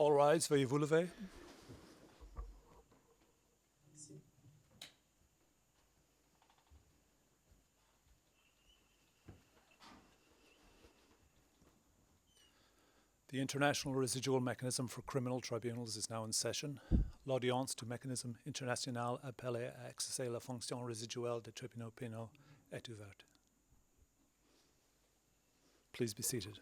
All rise, veuillez vous lever. The International Residual Mechanism for Criminal Tribunals is now in session. L'audience du mécanisme international appelé à exercer la fonction résiduelle des tribunaux pénaux est ouverte. Please be seated.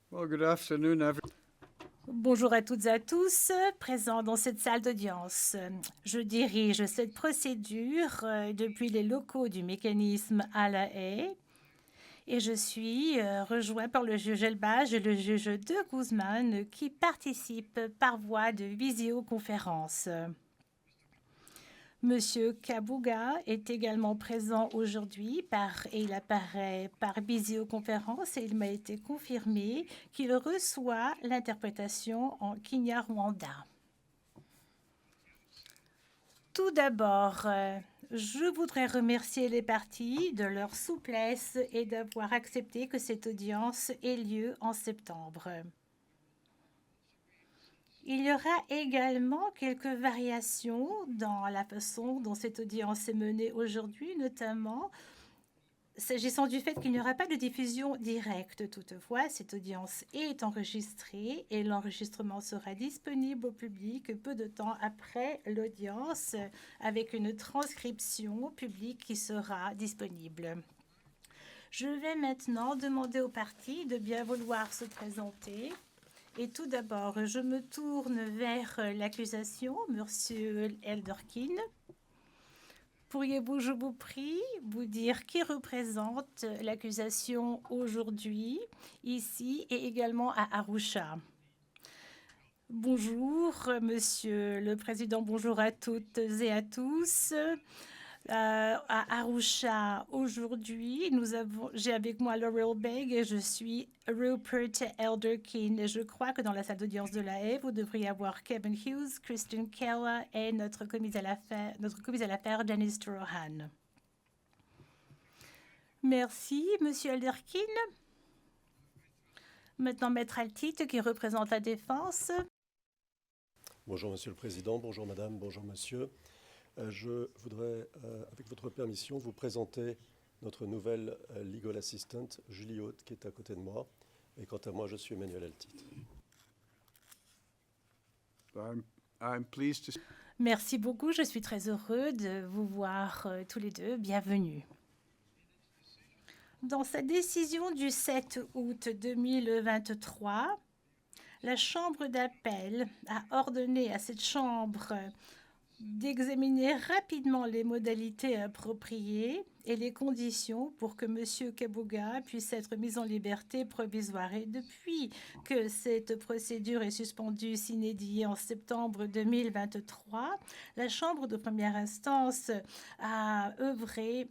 Well, good afternoon, everyone. Bonjour à toutes et à tous présents dans cette salle d'audience. Je dirige cette procédure depuis les locaux du mécanisme à La Haye et je suis rejoint par le juge Elbaz et le juge De Guzman qui participent par voie de visioconférence. Monsieur Kabuga est également présent aujourd'hui et il apparaît par visioconférence et il m'a été confirmé qu'il reçoit l'interprétation en Kinyarwanda. Tout d'abord, je voudrais remercier les parties de leur souplesse et d'avoir accepté que cette audience ait lieu en septembre. Il y aura également quelques variations dans la façon dont cette audience est menée aujourd'hui, notamment s'agissant du fait qu'il n'y aura pas de diffusion directe. Toutefois, cette audience est enregistrée et l'enregistrement sera disponible au public peu de temps après l'audience avec une transcription publique qui sera disponible. Je vais maintenant demander aux parties de bien vouloir se présenter. Et tout d'abord, je me tourne vers l'accusation, Monsieur Elderkin. Pourriez-vous, je vous prie, vous dire qui représente l'accusation aujourd'hui, ici et également à Arusha? Bonjour, Monsieur le Président, bonjour à toutes et à tous. À Arusha, aujourd'hui, j'ai avec moi Laurel Beg et je suis Rupert Elderkin. Et je crois que dans la salle d'audience de La Haye, vous devriez avoir Kevin Hughes, Kristen Keller et notre commise à l'affaire Janice Trohan. Merci, Monsieur Elderkin. Maintenant, Maître Altit, qui représente la défense. Bonjour, Monsieur le Président. Bonjour, Madame. Bonjour, Monsieur. Je voudrais, avec votre permission, vous présenter notre nouvelle legal assistant, Julie Haute, qui est à côté de moi. Et quant à moi, je suis Emmanuel Altit. I'm pleased to... Merci beaucoup. Je suis très heureux de vous voir tous les deux. Bienvenue. Dans sa décision du 7 août 2023, la Chambre d'appel a ordonné à cette Chambre d'examiner rapidement les modalités appropriées et les conditions pour que M. Kabuga puisse être mis en liberté provisoire. Et depuis que cette procédure est suspendue sine die en septembre 2023, la Chambre de première instance a œuvré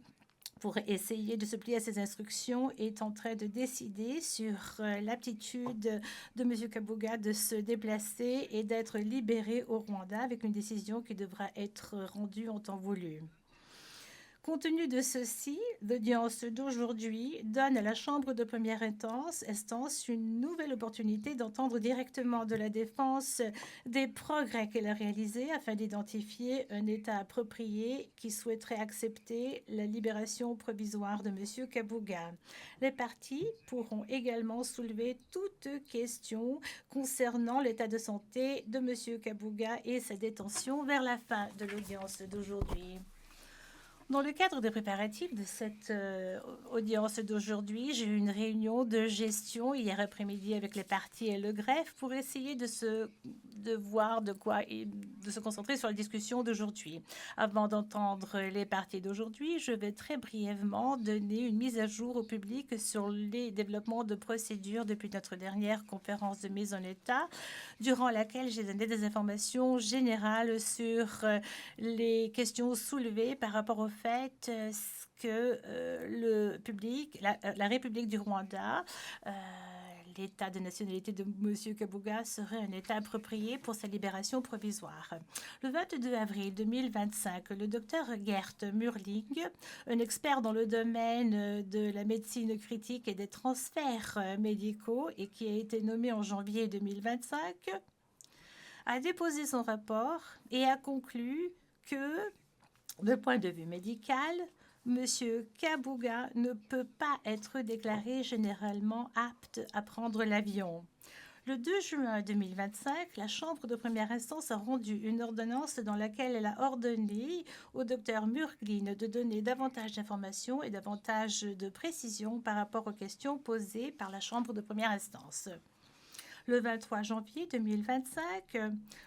pour essayer de se plier à ces instructions, est en train de décider sur l'aptitude de M. Kabuga de se déplacer et d'être libéré au Rwanda avec une décision qui devra être rendue en temps voulu. Compte tenu de ceci, l'audience d'aujourd'hui donne à la Chambre de première instance une nouvelle opportunité d'entendre directement de la défense des progrès qu'elle a réalisés afin d'identifier un État approprié qui souhaiterait accepter la libération provisoire de M. Kabuga. Les parties pourront également soulever toute question concernant l'état de santé de M. Kabuga et sa détention vers la fin de l'audience d'aujourd'hui. Dans le cadre des préparatifs de cette audience d'aujourd'hui, j'ai eu une réunion de gestion hier après-midi avec les parties et le greffe pour essayer de se concentrer sur la discussion d'aujourd'hui. Avant d'entendre les parties d'aujourd'hui, je vais très brièvement donner une mise à jour au public sur les développements de procédures depuis notre dernière conférence de mise en état, durant laquelle j'ai donné des informations générales sur les questions soulevées par rapport au fait que le public, la République du Rwanda, l'état de nationalité de M. Kabuga serait un état approprié pour sa libération provisoire. Le 22 avril 2025, le docteur Gert Murling, un expert dans le domaine de la médecine critique et des transferts médicaux et qui a été nommé en janvier 2025, a déposé son rapport et a conclu que, de point de vue médical, M. Kabuga ne peut pas être déclaré généralement apte à prendre l'avion. Le 2 juin 2025, la Chambre de première instance a rendu une ordonnance dans laquelle elle a ordonné au docteur Murglin de donner davantage d'informations et davantage de précisions par rapport aux questions posées par la Chambre de première instance. Le 23 janvier 2025,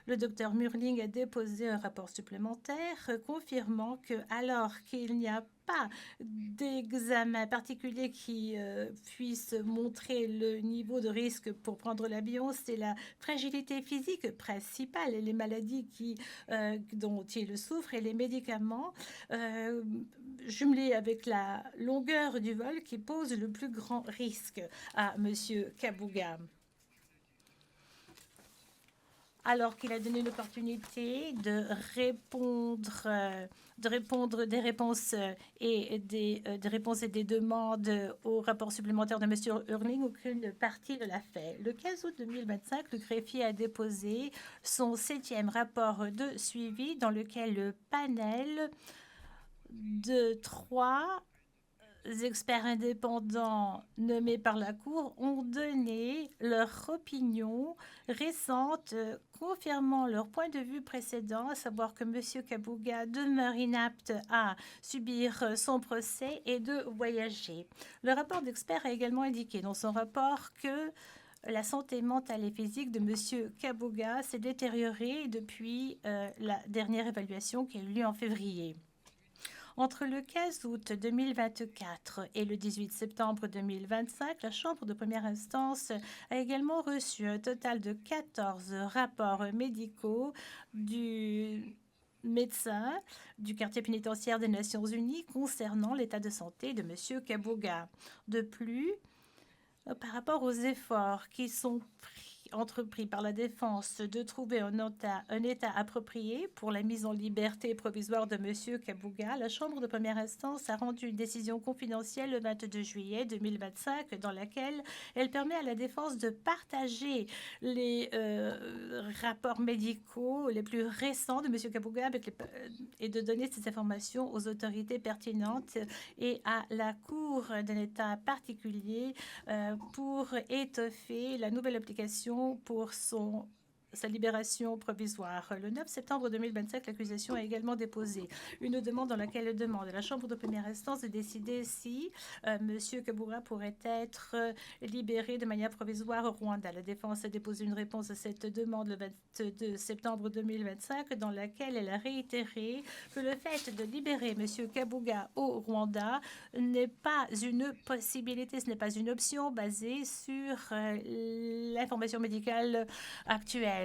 le docteur Murling a déposé un rapport supplémentaire confirmant que, alors qu'il n'y a pas d'examen particulier qui puisse montrer le niveau de risque pour prendre l'avion, c'est la fragilité physique principale et les maladies dont il souffre et les médicaments jumelés avec la longueur du vol qui posent le plus grand risque à M. Kabuga. Alors qu'il a donné l'opportunité de répondre des réponses et des demandes au rapport supplémentaire de M. Hurling, aucune partie ne l'a fait. Le 15 août 2025, le greffier a déposé son 7e rapport de suivi dans lequel le panel de 3 experts indépendants nommés par la Cour ont donné leur opinion récente confirmant leur point de vue précédent, à savoir que M. Kabuga demeure inapte à subir son procès et de voyager. Le rapport d'experts a également indiqué dans son rapport que la santé mentale et physique de M. Kabuga s'est détériorée depuis la dernière évaluation qui a eu lieu en février. Entre le 15 août 2024 et le 18 septembre 2025, la Chambre de première instance a également reçu un total de 14 rapports médicaux du médecin du quartier pénitentiaire des Nations Unies concernant l'état de santé de M. Kabuga. De plus, par rapport aux efforts qui sont entrepris par la défense de trouver un état approprié pour la mise en liberté provisoire de M. Kabuga, la Chambre de première instance a rendu une décision confidentielle le 22 juillet 2025 dans laquelle elle permet à la défense de partager les rapports médicaux les plus récents de M. Kabuga et de donner ces informations aux autorités pertinentes et à la Cour d'un État particulier pour étoffer la nouvelle application pour sa libération provisoire. Le 9 septembre 2025, l'accusation a également déposé une demande dans laquelle elle demande à la Chambre de première instance de décider si M. Kabuga pourrait être libéré de manière provisoire au Rwanda. La défense a déposé une réponse à cette demande le 22 septembre 2025 dans laquelle elle a réitéré que le fait de libérer M. Kabuga au Rwanda n'est pas une possibilité, ce n'est pas une option basée sur l'information médicale actuelle.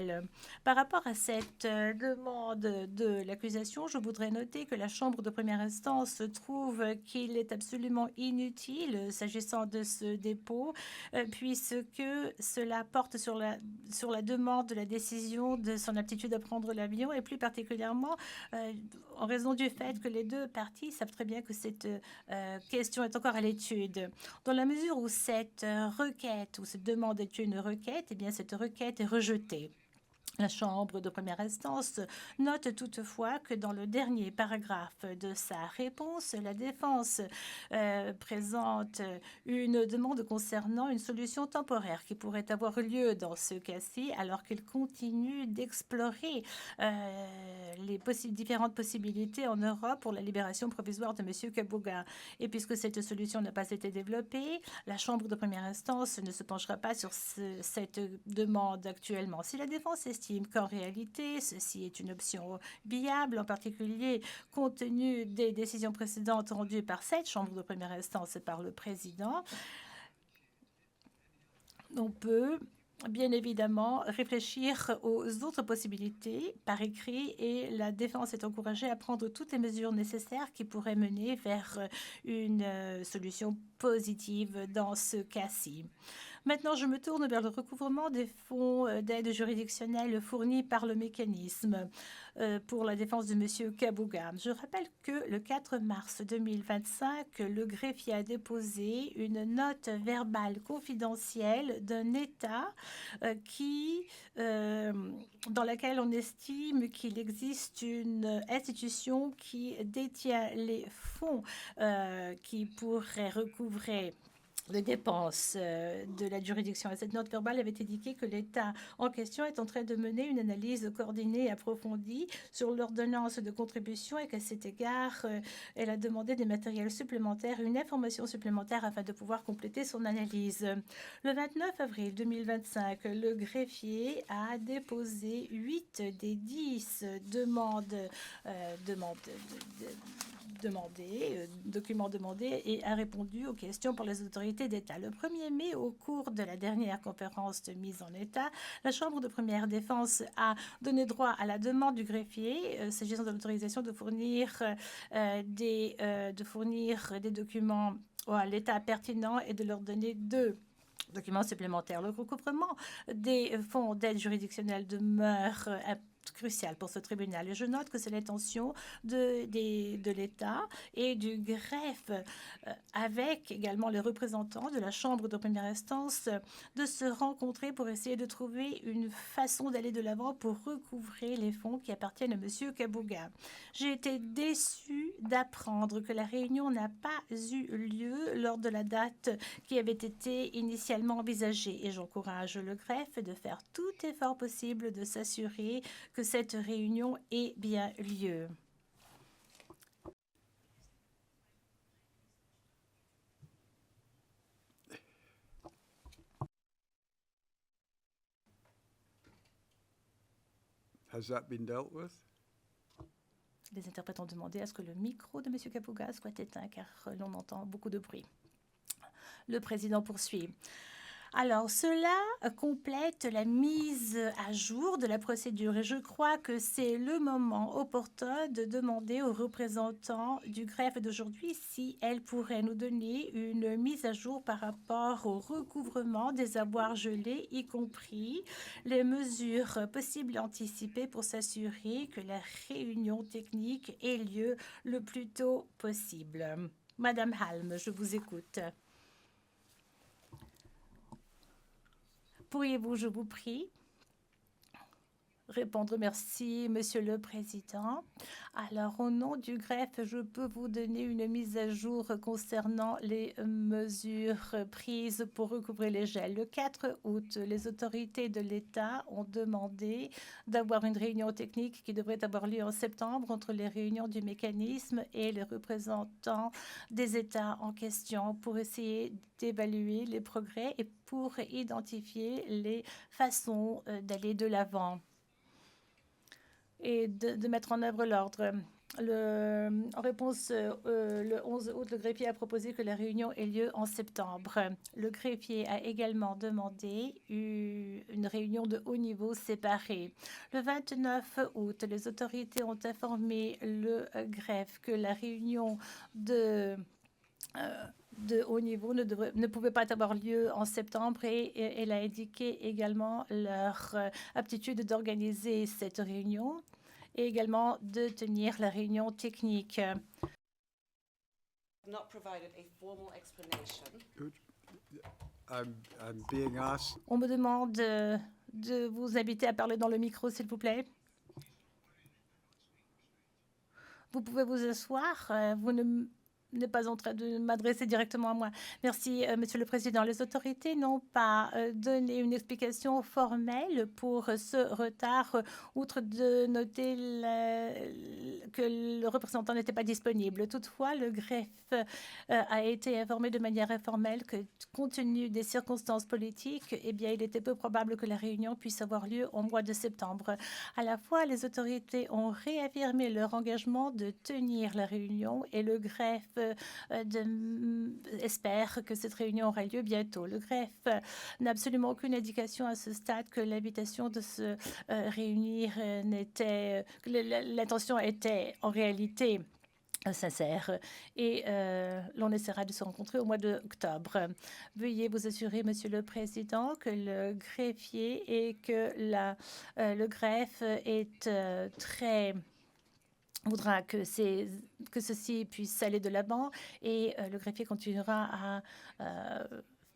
Par rapport à cette demande de l'accusation, je voudrais noter que la Chambre de première instance trouve qu'il est absolument inutile s'agissant de ce dépôt, puisque cela porte sur la demande de la décision de son aptitude à prendre l'avion, et plus particulièrement en raison du fait que les deux parties savent très bien que cette question est encore à l'étude. Dans la mesure où cette requête ou cette demande est une requête, eh bien cette requête est rejetée. La Chambre de première instance note toutefois que dans le dernier paragraphe de sa réponse, la défense présente une demande concernant une solution temporaire qui pourrait avoir lieu dans ce cas-ci, alors qu'il continue d'explorer les différentes possibilités en Europe pour la libération provisoire de M. Kabuga. Et puisque cette solution n'a pas été développée, la Chambre de première instance ne se penchera pas sur cette demande actuellement. Si la défense estime qu'en réalité, ceci est une option viable, en particulier compte tenu des décisions précédentes rendues par cette Chambre de première instance et par le président, on peut bien évidemment réfléchir aux autres possibilités par écrit et la défense est encouragée à prendre toutes les mesures nécessaires qui pourraient mener vers une solution positive dans ce cas-ci. Maintenant, je me tourne vers le recouvrement des fonds d'aide juridictionnelle fournis par le mécanisme pour la défense de M. Kabouga. Je rappelle que le 4 mars 2025, le greffier a déposé une note verbale confidentielle d'un État dans laquelle on estime qu'il existe une institution qui détient les fonds qui pourraient recouvrer les dépenses de la juridiction. Et cette note verbale avait indiqué que l'État en question est en train de mener une analyse coordonnée et approfondie sur l'ordonnance de contribution et qu'à cet égard, elle a demandé des matériels supplémentaires, une information supplémentaire afin de pouvoir compléter son analyse. Le 29 avril 2025, le greffier a déposé 8 des 10 documents demandés et a répondu aux questions par les autorités d'État. Le 1er mai, au cours de la dernière conférence de mise en état, la Chambre de première défense a donné droit à la demande du greffier s'agissant de l'autorisation de fournir des documents à l'État pertinent et de leur donner 2 documents supplémentaires. Le recouvrement des fonds d'aide juridictionnelle demeure crucial pour ce tribunal. Et je note que c'est l'intention de l'État et du greffe, avec également les représentants de la Chambre de première instance, de se rencontrer pour essayer de trouver une façon d'aller de l'avant pour recouvrer les fonds qui appartiennent à M. Kabouga. J'ai été déçue d'apprendre que la réunion n'a pas eu lieu lors de la date qui avait été initialement envisagée. Et j'encourage le greffe de faire tout effort possible de s'assurer que cette réunion ait bien lieu. Has that been dealt with? Les interprètes ont demandé à ce que le micro de M. Kabouga soit éteint car l'on entend beaucoup de bruit. Le président poursuit. Alors, cela complète la mise à jour de la procédure et je crois que c'est le moment opportun de demander aux représentants du greffe d'aujourd'hui si elle pourrait nous donner une mise à jour par rapport au recouvrement des avoirs gelés, y compris les mesures possibles anticipées pour s'assurer que la réunion technique ait lieu le plus tôt possible. Madame Halm, je vous écoute. Pourriez-vous, je vous prie, répondre merci, Monsieur le Président. Alors, au nom du greffe, je peux vous donner une mise à jour concernant les mesures prises pour recouvrer les gels. Le 4 août, les autorités de l'État ont demandé d'avoir une réunion technique qui devrait avoir lieu en septembre entre les réunions du mécanisme et les représentants des États en question pour essayer d'évaluer les progrès et pour identifier les façons d'aller de l'avant et de mettre en œuvre l'ordre. En réponse, le 11 août, le greffier a proposé que la réunion ait lieu en septembre. Le greffier a également demandé une réunion de haut niveau séparée. Le 29 août, les autorités ont informé le greffe que la réunion de haut niveau ne pouvait pas avoir lieu en septembre et elle a indiqué également leur aptitude d'organiser cette réunion et également de tenir la réunion technique. On me demande de vous inviter à parler dans le micro, s'il vous plaît. Vous pouvez vous asseoir. Vous n'est pas en train de m'adresser directement à moi. Merci, Monsieur le Président. Les autorités n'ont pas donné une explication formelle pour ce retard, outre de noter que le représentant n'était pas disponible. Toutefois, le greffe a été informé de manière informelle que, compte tenu des circonstances politiques, eh bien, il était peu probable que la réunion puisse avoir lieu au mois de septembre. À la fois, les autorités ont réaffirmé leur engagement de tenir la réunion et le greffe espère que cette réunion aura lieu bientôt. Le greffe n'a absolument aucune indication à ce stade que l'invitation de se réunir l'intention était en réalité sincère et l'on essaiera de se rencontrer au mois d'octobre. Veuillez vous assurer, Monsieur le Président, que le greffier et que le greffe est voudra que ceci puisse aller de l'avant et le greffier continuera à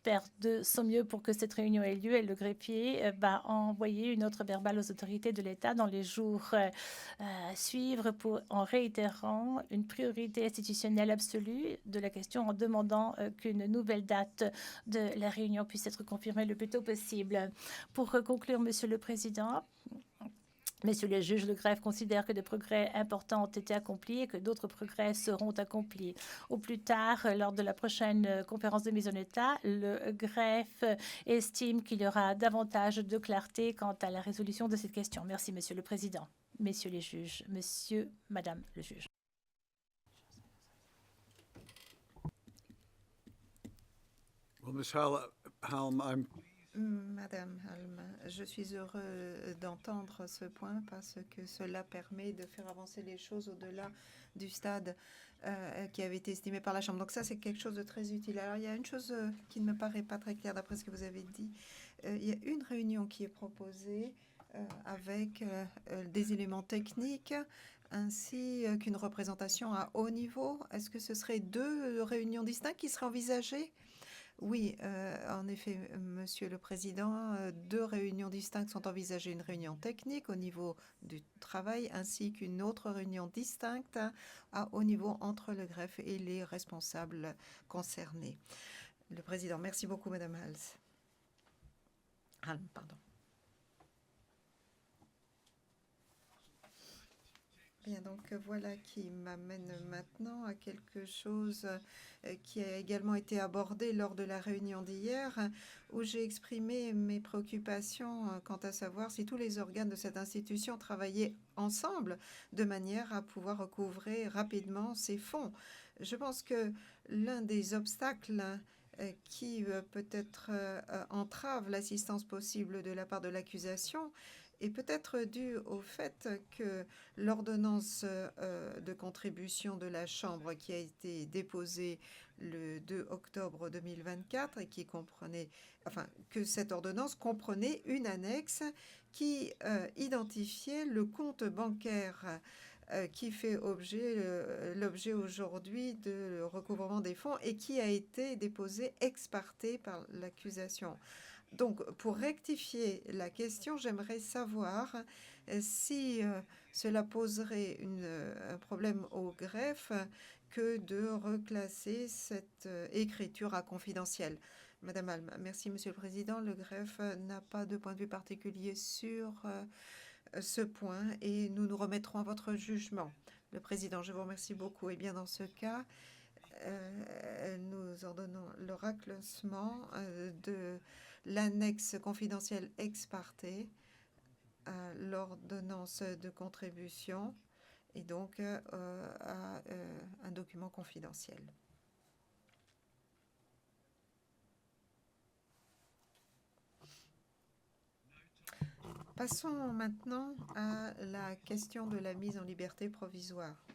faire de son mieux pour que cette réunion ait lieu et le greffier va envoyer une autre verbale aux autorités de l'État dans les jours à suivre en réitérant une priorité institutionnelle absolue de la question en demandant qu'une nouvelle date de la réunion puisse être confirmée le plus tôt possible. Pour conclure, Monsieur le Président, Messieurs les juges, le greffe considère que des progrès importants ont été accomplis et que d'autres progrès seront accomplis. Au plus tard, lors de la prochaine conférence de mise en état, le greffe estime qu'il y aura davantage de clarté quant à la résolution de cette question. Merci, Monsieur le Président, Messieurs les juges, Monsieur, Madame le juge. Well, Ms. Halm, I'm Madame Halm, je suis heureux d'entendre ce point parce que cela permet de faire avancer les choses au-delà du stade qui avait été estimé par la Chambre. Donc ça, c'est quelque chose de très utile. Alors, il y a une chose qui ne me paraît pas très claire d'après ce que vous avez dit. Il y a une réunion qui est proposée avec des éléments techniques ainsi qu'une représentation à haut niveau. Est-ce que ce serait deux réunions distinctes qui seraient envisagées ? Oui, en effet, Monsieur le Président, deux réunions distinctes sont envisagées. Une réunion technique au niveau du travail ainsi qu'une autre réunion distincte à haut niveau entre le greffe et les responsables concernés. Le Président, merci beaucoup, Madame Halm, pardon. Bien, donc voilà qui m'amène maintenant à quelque chose qui a également été abordé lors de la réunion d'hier, où j'ai exprimé mes préoccupations quant à savoir si tous les organes de cette institution travaillaient ensemble de manière à pouvoir recouvrer rapidement ces fonds. Je pense que l'un des obstacles qui peut-être entrave l'assistance possible de la part de l'accusation est peut-être dû au fait que l'ordonnance de contribution de la Chambre qui a été déposée le 2 octobre 2024 et qui comprenait, enfin, que cette ordonnance comprenait une annexe qui identifiait le compte bancaire qui fait l'objet aujourd'hui de recouvrement des fonds et qui a été déposé ex parte par l'accusation. Donc, pour rectifier la question, j'aimerais savoir si cela poserait un problème au greffe que de reclasser cette écriture à confidentielle. Madame Halm, merci Monsieur le Président. Le greffe n'a pas de point de vue particulier sur ce point et nous nous remettrons à votre jugement. Le Président, je vous remercie beaucoup. Et bien dans ce cas, nous ordonnons le reclassement de l'annexe confidentielle ex parte à l'ordonnance de contribution et donc à un document confidentiel. Passons maintenant à la question de la mise en liberté provisoire.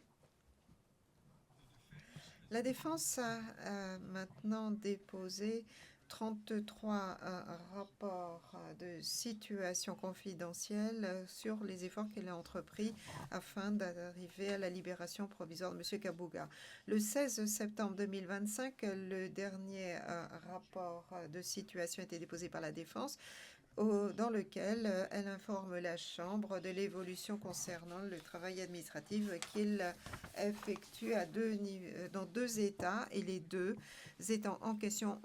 La défense a maintenant déposé 33 rapports de situation confidentielle sur les efforts qu'elle a entrepris afin d'arriver à la libération provisoire de M. Kabouga. Le 16 septembre 2025, le dernier rapport de situation a été déposé par la défense, dans lequel elle informe la Chambre de l'évolution concernant le travail administratif qu'il effectue dans deux États, et les deux États en question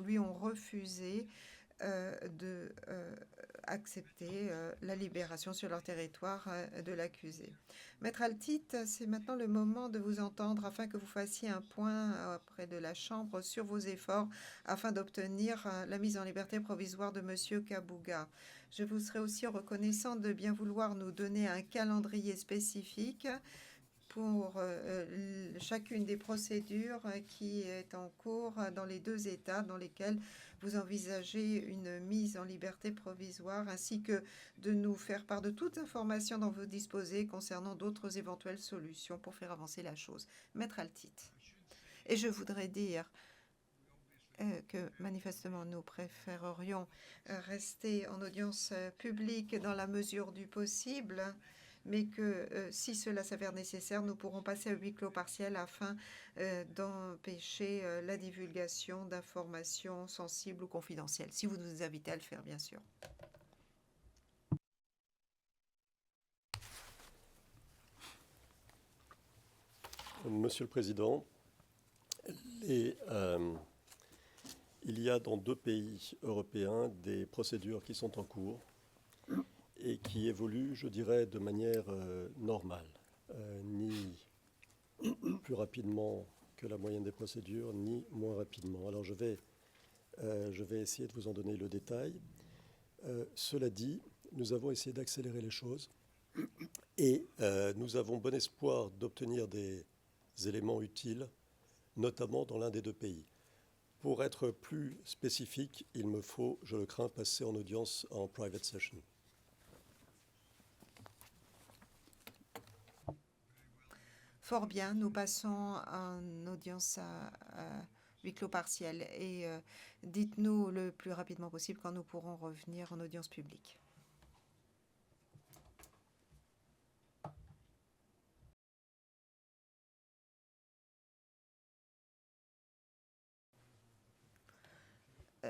lui ont refusé d'accepter la libération sur leur territoire de l'accusé. Maître Altit, c'est maintenant le moment de vous entendre afin que vous fassiez un point auprès de la Chambre sur vos efforts afin d'obtenir la mise en liberté provisoire de M. Kabouga. Je vous serai aussi reconnaissant de bien vouloir nous donner un calendrier spécifique pour chacune des procédures qui est en cours dans les 2 États dans lesquels vous envisagez une mise en liberté provisoire, ainsi que de nous faire part de toute information dont vous disposez concernant d'autres éventuelles solutions pour faire avancer la chose. Maître Altit. Et je voudrais dire que manifestement nous préférerions rester en audience publique dans la mesure du possible, mais que si cela s'avère nécessaire, nous pourrons passer à huis clos partiel afin d'empêcher la divulgation d'informations sensibles ou confidentielles, si vous nous invitez à le faire, bien sûr. Monsieur le Président, il y a dans 2 pays européens des procédures qui sont en cours et qui évoluent, je dirais, de manière normale, ni plus rapidement que la moyenne des procédures, ni moins rapidement. Alors je vais essayer de vous en donner le détail. Cela dit, nous avons essayé d'accélérer les choses et nous avons bon espoir d'obtenir des éléments utiles, notamment dans l'un des 2 pays. Pour être plus spécifique, il me faut, je le crains, passer en audience en private session. Fort bien, nous passons en audience à huis clos partiel et dites-nous le plus rapidement possible quand nous pourrons revenir en audience publique.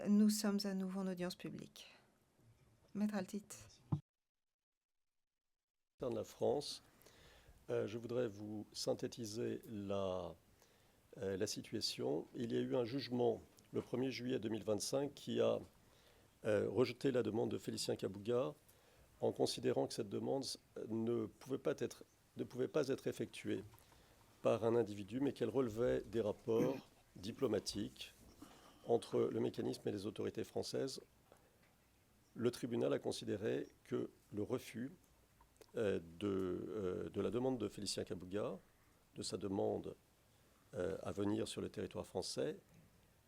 Nous sommes à nouveau en audience publique. Maître Altit. Concernant la France, je voudrais vous synthétiser la situation. Il y a eu un jugement le 1er juillet 2025 qui a rejeté la demande de Félicien Kabouga en considérant que cette demande ne pouvait pas être effectuée par un individu, mais qu'elle relevait des rapports diplomatiques entre le mécanisme et les autorités françaises. Le tribunal a considéré que le refus de la demande de Félicien Kabouga, de sa demande à venir sur le territoire français,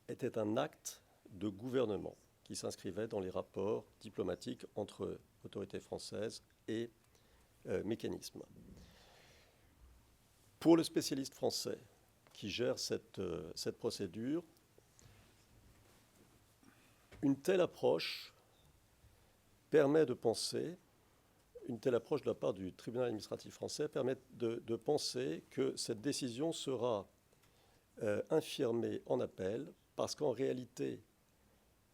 était un acte de gouvernement qui s'inscrivait dans les rapports diplomatiques entre autorités françaises et mécanismes. Pour le spécialiste français qui gère cette procédure, une telle approche permet de penser, une telle approche de la part du tribunal administratif français permet de penser que cette décision sera infirmée en appel parce qu'en réalité,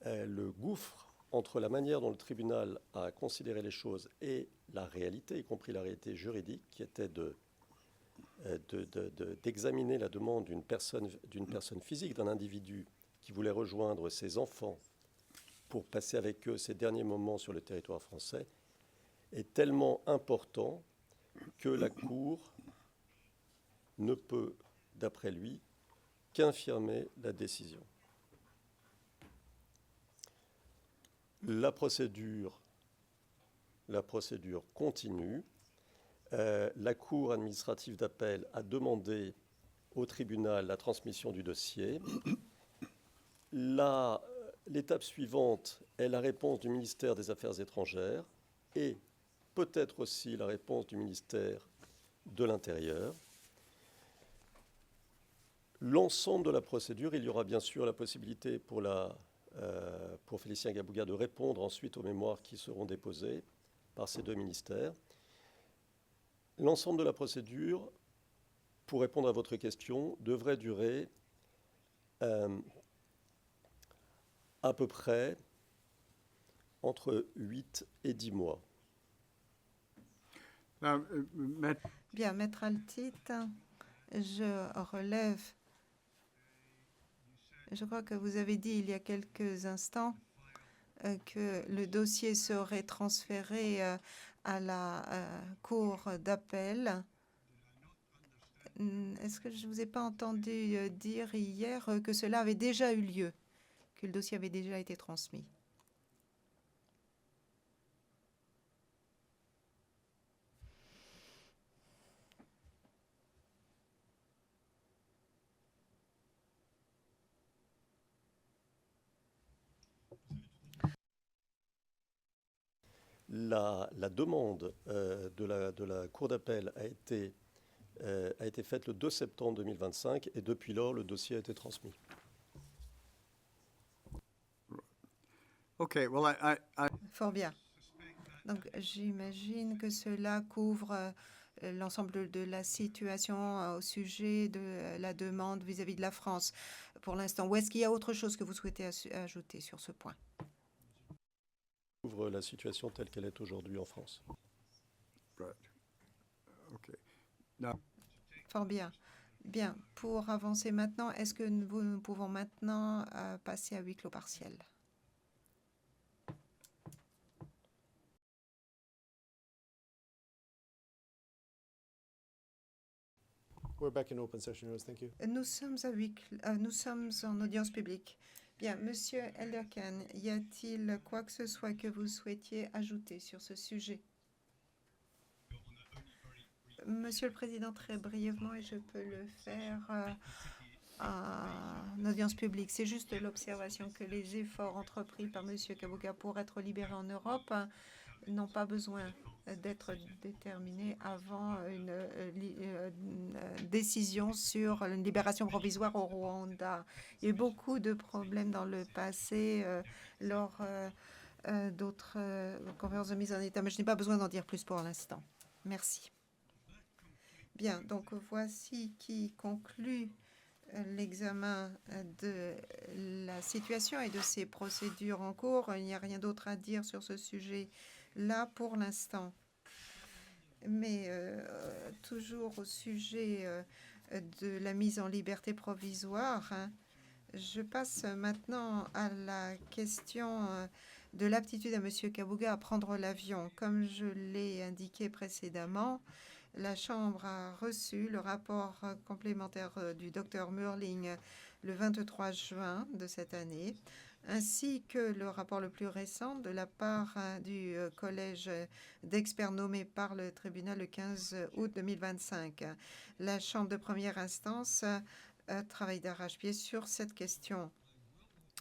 le gouffre entre la manière dont le tribunal a considéré les choses et la réalité, y compris la réalité juridique, qui était d'examiner la demande d'une personne physique, d'un individu qui voulait rejoindre ses enfants pour passer avec eux ces derniers moments sur le territoire français, est tellement important que la Cour ne peut, d'après lui, qu'infirmer la décision. La procédure continue. La Cour administrative d'appel a demandé au tribunal la transmission du dossier. L'étape suivante est la réponse du ministère des Affaires étrangères et peut-être aussi la réponse du ministère de l'Intérieur. L'ensemble de la procédure, il y aura bien sûr la possibilité pour Félicien Kabouga de répondre ensuite aux mémoires qui seront déposées par ces 2 ministères. L'ensemble de la procédure, pour répondre à votre question, devrait durer à peu près entre 8 et 10 mois. Bien, Maître Altit, je relève. Je crois que vous avez dit il y a quelques instants que le dossier serait transféré à la Cour d'appel. Est-ce que je ne vous ai pas entendu dire hier que cela avait déjà eu lieu, que le dossier avait déjà été transmis? La demande de la Cour d'appel a été faite le 2 septembre 2025 et depuis lors, le dossier a été transmis. Okay, well, Fort bien. Donc, j'imagine que cela couvre l'ensemble de la situation au sujet de la demande vis-à-vis de la France pour l'instant. Ou est-ce qu'il y a autre chose que vous souhaitez ajouter sur ce point? Couvre la situation telle qu'elle est aujourd'hui en France. right. Okay. Now, Fort bien. Bien. Pour avancer maintenant, est-ce que nous pouvons maintenant passer à huis clos partiel? We're back in open session, Your Honor. Thank you. Nous sommes nous sommes en audience publique. Bien, Monsieur Elderkin, y a-t-il quoi que ce soit que vous souhaitiez ajouter sur ce sujet? Monsieur le Président, très brièvement, et je peux le faire en audience publique. C'est juste l'observation que les efforts entrepris par Monsieur Kabuga pour être libéré en Europe n'ont pas besoin d'être déterminés avant une décision sur une libération provisoire au Rwanda. Il y a eu beaucoup de problèmes dans le passé lors d'autres conférences de mise en état, mais je n'ai pas besoin d'en dire plus pour l'instant. Merci. Bien, donc voici qui conclut l'examen de la situation et de ces procédures en cours. Il n'y a rien d'autre à dire sur ce sujet-là pour l'instant. Mais toujours au sujet de la mise en liberté provisoire, je passe maintenant à la question de l'aptitude à M. Kabuga à prendre l'avion. Comme je l'ai indiqué précédemment, la Chambre a reçu le rapport complémentaire du Dr Murling le 23 juin de cette année, ainsi que le rapport le plus récent de la part du collège d'experts nommé par le tribunal le 15 août 2025. La Chambre de première instance travaille d'arrache-pied sur cette question.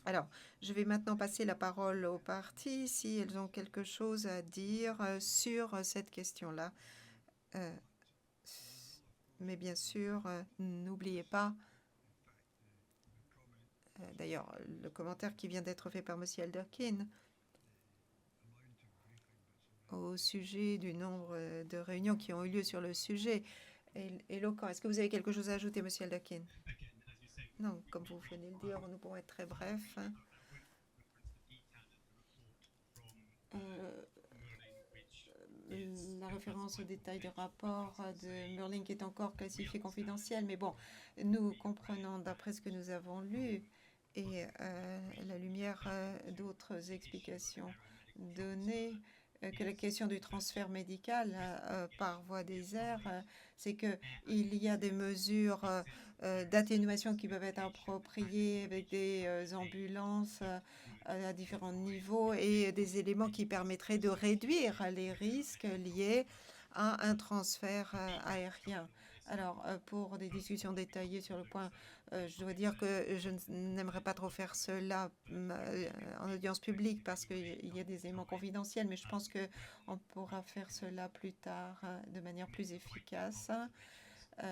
Alors, je vais maintenant passer la parole aux parties si elles ont quelque chose à dire sur cette question-là. Mais bien sûr, n'oubliez pas, d'ailleurs, le commentaire qui vient d'être fait par M. Elderkin au sujet du nombre de réunions qui ont eu lieu sur le sujet est éloquent. Est-ce que vous avez quelque chose à ajouter, M. Elderkin? Non, comme vous venez de le dire, nous pourrons être très brefs. La référence au détail du rapport de Murling est encore classifiée confidentielle, mais bon, nous comprenons d'après ce que nous avons lu et à la lumière d'autres explications données que la question du transfert médical par voie des airs, c'est qu'il y a des mesures d'atténuation qui peuvent être appropriées avec des ambulances à différents niveaux et des éléments qui permettraient de réduire les risques liés à un transfert aérien. Alors, pour des discussions détaillées sur le point, je dois dire que je n'aimerais pas trop faire cela en audience publique parce qu'il y a des éléments confidentiels, mais je pense qu'on pourra faire cela plus tard de manière plus efficace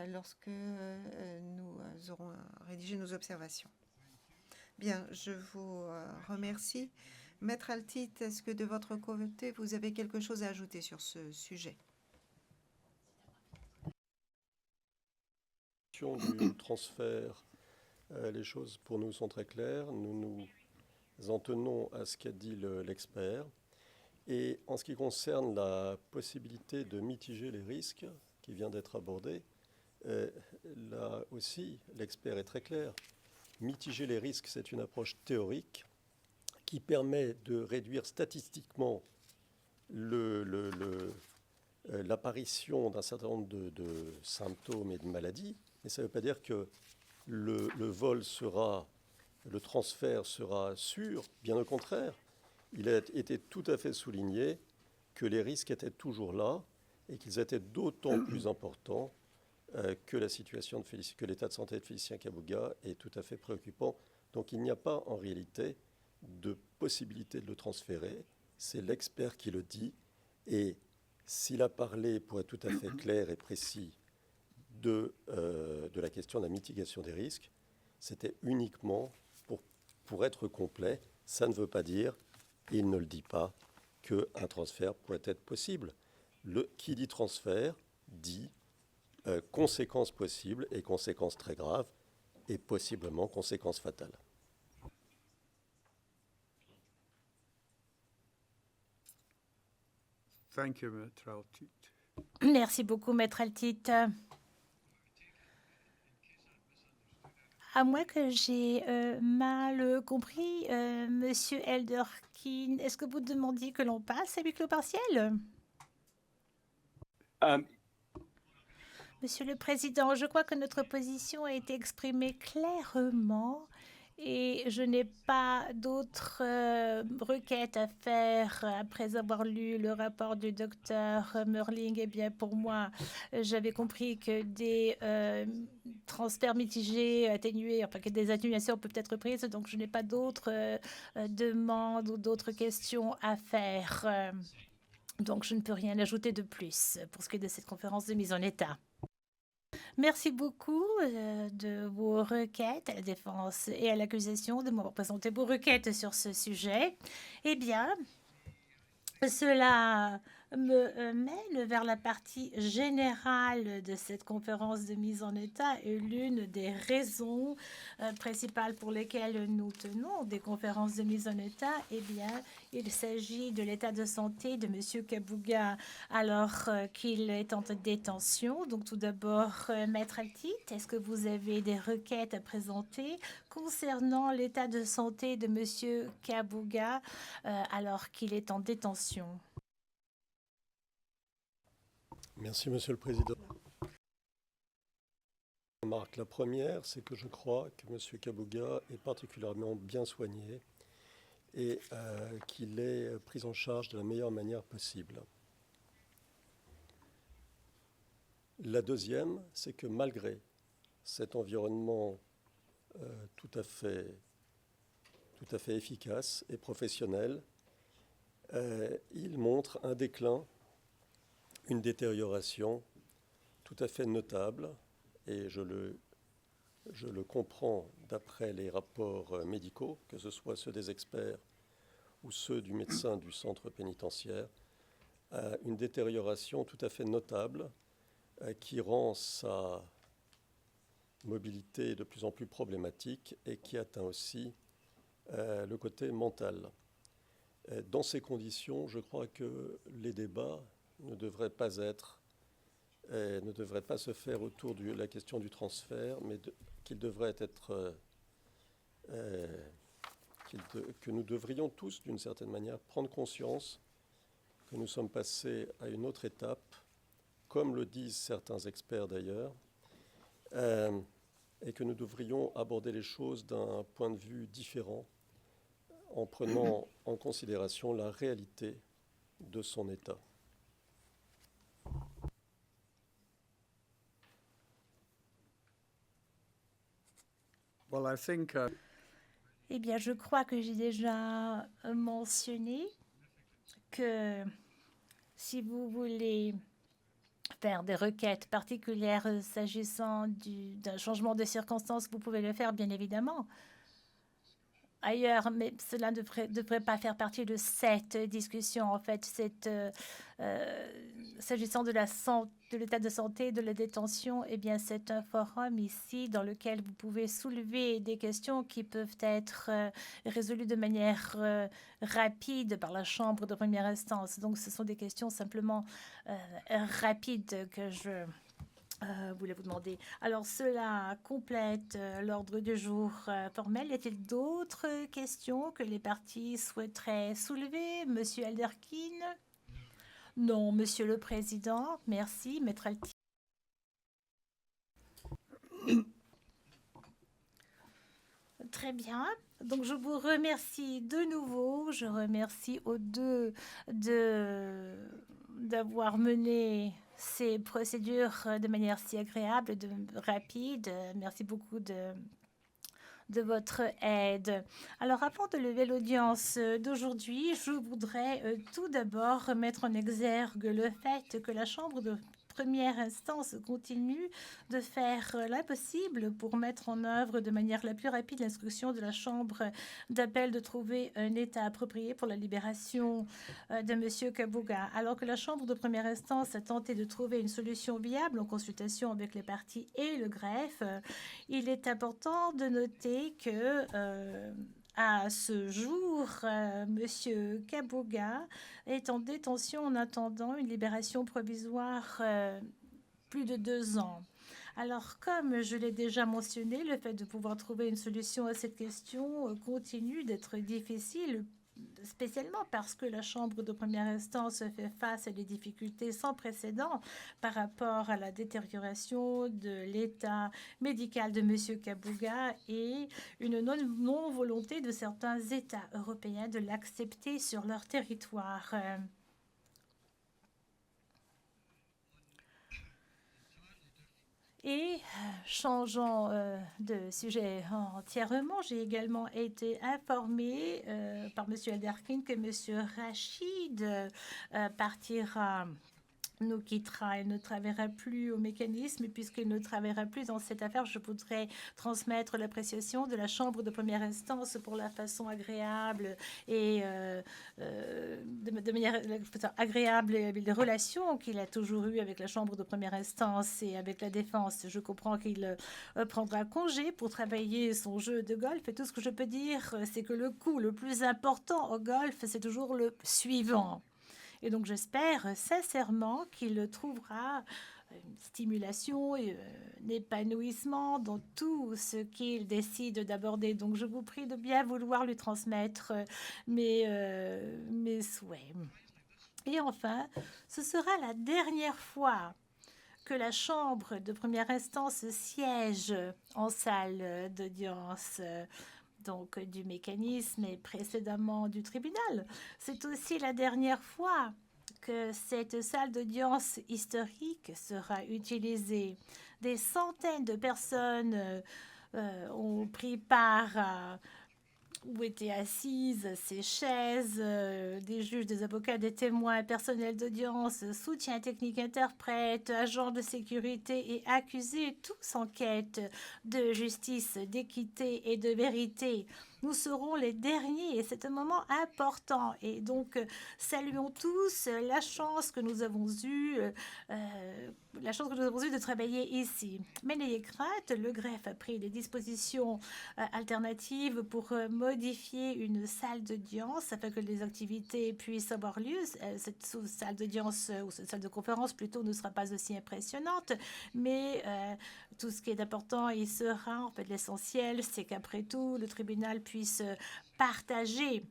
lorsque nous aurons rédigé nos observations. Bien, je vous remercie. Maître Altit, est-ce que de votre côté, vous avez quelque chose à ajouter sur ce sujet? Du transfert, les choses pour nous sont très claires. Nous nous en tenons à ce qu'a dit l'expert. Et en ce qui concerne la possibilité de mitiger les risques qui vient d'être abordé, là aussi, l'expert est très clair. Mitiger les risques, c'est une approche théorique qui permet de réduire statistiquement l'apparition d'un certain nombre de symptômes et de maladies. Mais ça ne veut pas dire que le transfert sera sûr. Bien au contraire, il a été tout à fait souligné que les risques étaient toujours là et qu'ils étaient d'autant plus importants que l'état de santé de Félicien Kabuga est tout à fait préoccupant. Donc il n'y a pas en réalité de possibilité de le transférer. C'est l'expert qui le dit Et s'il a parlé, pour être tout à fait clair et précis, de la question de la mitigation des risques, c'était uniquement pour être complet. Ça ne veut pas dire, et il ne le dit pas, qu'un transfert pourrait être possible. Qui dit transfert dit conséquences possibles et conséquences très graves et possiblement conséquences fatales. Thank you, Maître Altit. Merci beaucoup, Maître Altit. À moins que j'ai mal compris, Monsieur Elderkin, est-ce que vous demandiez que l'on passe à huis clos partiel? Monsieur le Président, je crois que notre position a été exprimée clairement et je n'ai pas d'autres requêtes à faire après avoir lu le rapport du docteur Merling. Eh bien, pour moi, j'avais compris que des transferts mitigés, atténués, enfin que des atténuations peuvent être prises, donc je n'ai pas d'autres demandes ou d'autres questions à faire. Donc, je ne peux rien ajouter de plus pour ce qui est de cette conférence de mise en état. Merci beaucoup de vos requêtes à la défense et à l'accusation de m'avoir présenté vos requêtes sur ce sujet. Eh bien, cela me mène vers la partie générale de cette conférence de mise en état et l'une des raisons principales pour lesquelles nous tenons des conférences de mise en état, eh bien, il s'agit de l'état de santé de M. Kabuga alors qu'il est en détention. Donc tout d'abord, Maître Altit, est-ce que vous avez des requêtes à présenter concernant l'état de santé de M. Kabuga alors qu'il est en détention? Merci, Monsieur le Président. La première, c'est que je crois que M. Kabuga est particulièrement bien soigné et qu'il est pris en charge de la meilleure manière possible. La deuxième, c'est que malgré cet environnement tout à fait efficace et professionnel, il montre un déclin, une détérioration tout à fait notable, et je le comprends d'après les rapports médicaux, que ce soit ceux des experts ou ceux du médecin du centre pénitentiaire, une détérioration tout à fait notable qui rend sa mobilité de plus en plus problématique et qui atteint aussi le côté mental. Dans ces conditions, je crois que les débats ne devraient pas se faire autour de la question du transfert, mais qu'il devrait être que nous devrions tous, d'une certaine manière, prendre conscience que nous sommes passés à une autre étape, comme le disent certains experts d'ailleurs, et que nous devrions aborder les choses d'un point de vue différent, en prenant en considération la réalité de son état. Well, I think, Eh bien, je crois que j'ai déjà mentionné que si vous voulez faire des requêtes particulières s'agissant d'un changement de circonstances, vous pouvez le faire, bien évidemment. Ailleurs, mais cela ne devrait pas faire partie de cette discussion. En fait, s'agissant de l'état de santé, de la détention, eh bien, c'est un forum ici dans lequel vous pouvez soulever des questions qui peuvent être résolues de manière rapide par la chambre de première instance. Donc, ce sont des questions simplement rapides que je voulais vous demander. Alors, cela complète l'ordre du jour formel. Y a-t-il d'autres questions que les parties souhaiteraient soulever? Monsieur Elderkin? Non, Monsieur le Président. Merci, Maître Altit. Très bien. Donc, je vous remercie de nouveau. Je remercie aux deux d'avoir mené ces procédures de manière si agréable, rapide. Merci beaucoup de de votre aide. Alors, avant de lever l'audience d'aujourd'hui, je voudrais tout d'abord mettre en exergue le fait que la Chambre de première instance continue de faire l'impossible pour mettre en œuvre de manière la plus rapide l'instruction de la Chambre d'appel de trouver un état approprié pour la libération de M. Kabuga. Alors que la Chambre de première instance a tenté de trouver une solution viable en consultation avec les parties et le greffe, il est important de noter que à ce jour, M. Kabuga est en détention en attendant une libération provisoire plus de 2 ans. Alors, comme je l'ai déjà mentionné, le fait de pouvoir trouver une solution à cette question continue d'être difficile, spécialement parce que la Chambre de première instance fait face à des difficultés sans précédent par rapport à la détérioration de l'état médical de M. Kabuga et une non-volonté de certains États européens de l'accepter sur leur territoire. Et changeant de sujet entièrement, j'ai également été informée par M. Alderkin que M. Rachid partira, nous quittera et ne travaillera plus au mécanisme. Puisqu'il ne travaillera plus dans cette affaire, je voudrais transmettre l'appréciation de la Chambre de première instance pour la façon agréable et de manière agréable les relations qu'il a toujours eues avec la Chambre de première instance et avec la défense. Je comprends qu'il prendra congé pour travailler son jeu de golf et tout ce que je peux dire, c'est que le coup le plus important au golf, c'est toujours le suivant. Et donc, j'espère sincèrement qu'il trouvera une stimulation et un épanouissement dans tout ce qu'il décide d'aborder. Donc, je vous prie de bien vouloir lui transmettre mes souhaits. Et enfin, ce sera la dernière fois que la Chambre de première instance siège en salle d'audience donc du mécanisme et précédemment du tribunal. C'est aussi la dernière fois que cette salle d'audience historique sera utilisée. Des centaines de personnes ont pris part à où étaient assises ces chaises, des juges, des avocats, des témoins, personnel d'audience, soutien technique, interprète, agents de sécurité et accusés, tous en quête de justice, d'équité et de vérité. Nous serons les derniers et c'est un moment important. Et donc, saluons tous la chance que nous avons eue, de travailler ici. Mais n'ayez crainte, le greffe a pris des dispositions alternatives pour modifier une salle d'audience afin que les activités puissent avoir lieu. Cette salle d'audience ou cette salle de conférence plutôt ne sera pas aussi impressionnante, mais tout ce qui est important, il sera en fait l'essentiel, c'est qu'après tout, le tribunal puisse partager,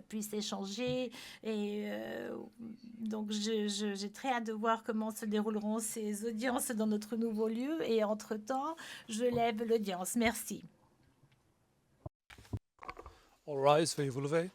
puisse échanger. Et donc, j'ai très hâte de voir comment se dérouleront ces audiences dans notre nouveau lieu. Et entre-temps, je lève l'audience. Merci. All rise, veuillez vous lever.